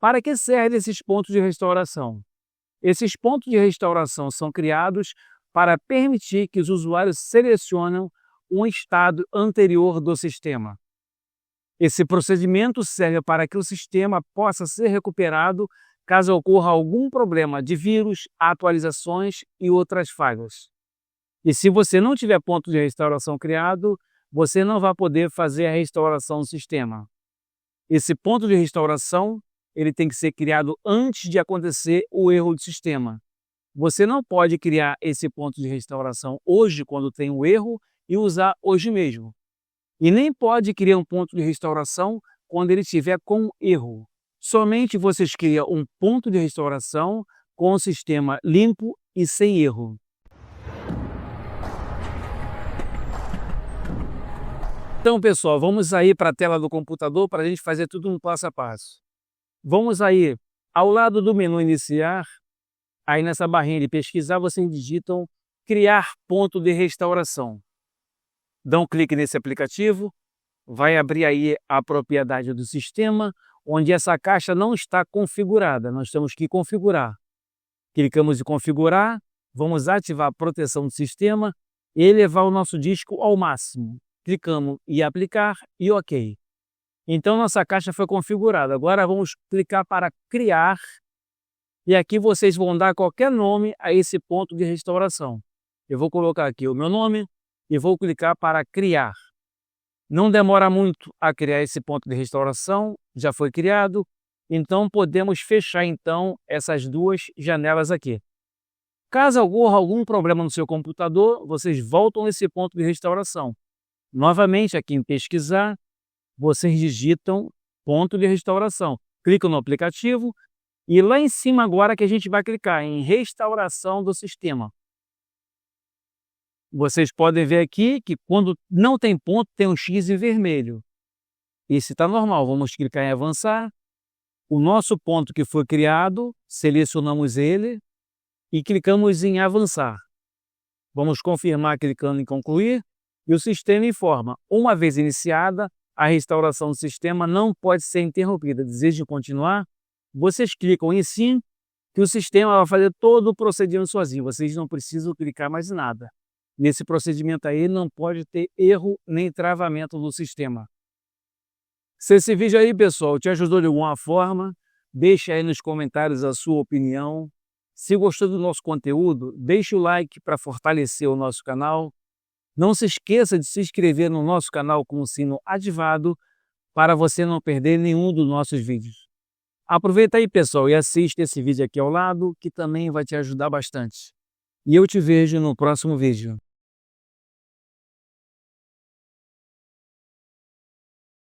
Para que servem esses pontos de restauração? Esses pontos de restauração são criados para permitir que os usuários selecionem um estado anterior do sistema. Esse procedimento serve para que o sistema possa ser recuperado caso ocorra algum problema de vírus, atualizações e outras falhas. E se você não tiver ponto de restauração criado, você não vai poder fazer a restauração do sistema. Esse ponto de restauração ele tem que ser criado antes de acontecer o erro do sistema. Você não pode criar esse ponto de restauração hoje, quando tem o erro, e usar hoje mesmo. E nem pode criar um ponto de restauração quando ele estiver com erro. Somente vocês criam um ponto de restauração com o sistema limpo e sem erro. Então, pessoal, vamos aí para a tela do computador para a gente fazer tudo um passo a passo. Vamos aí, ao lado do menu iniciar, aí nessa barrinha de pesquisar, vocês digitam criar ponto de restauração. Dão um clique nesse aplicativo, vai abrir aí a propriedade do sistema, onde essa caixa não está configurada, nós temos que configurar. Clicamos em configurar, vamos ativar a proteção do sistema e elevar o nosso disco ao máximo. Clicamos em aplicar e OK. Então nossa caixa foi configurada. Agora vamos clicar para criar e aqui vocês vão dar qualquer nome a esse ponto de restauração. Eu vou colocar aqui o meu nome e vou clicar para criar. Não demora muito a criar esse ponto de restauração, já foi criado, então podemos fechar então essas duas janelas aqui. Caso ocorra algum problema no seu computador, vocês voltam nesse ponto de restauração. Novamente aqui em pesquisar, vocês digitam ponto de restauração. Clicam no aplicativo e lá em cima agora que a gente vai clicar em restauração do sistema. Vocês podem ver aqui que quando não tem ponto tem um X em vermelho. Esse está normal, vamos clicar em avançar. O nosso ponto que foi criado, selecionamos ele e clicamos em avançar. Vamos confirmar clicando em concluir e o sistema informa, uma vez iniciada, a restauração do sistema não pode ser interrompida. Deseja continuar? Vocês clicam em sim, que o sistema vai fazer todo o procedimento sozinho. Vocês não precisam clicar mais em nada. Nesse procedimento aí não pode ter erro nem travamento do sistema. Se esse vídeo aí, pessoal, te ajudou de alguma forma, deixe aí nos comentários a sua opinião. Se gostou do nosso conteúdo, deixe o like para fortalecer o nosso canal. Não se esqueça de se inscrever no nosso canal com o sino ativado para você não perder nenhum dos nossos vídeos. Aproveita aí, pessoal, e assiste esse vídeo aqui ao lado, que também vai te ajudar bastante. E eu te vejo no próximo vídeo.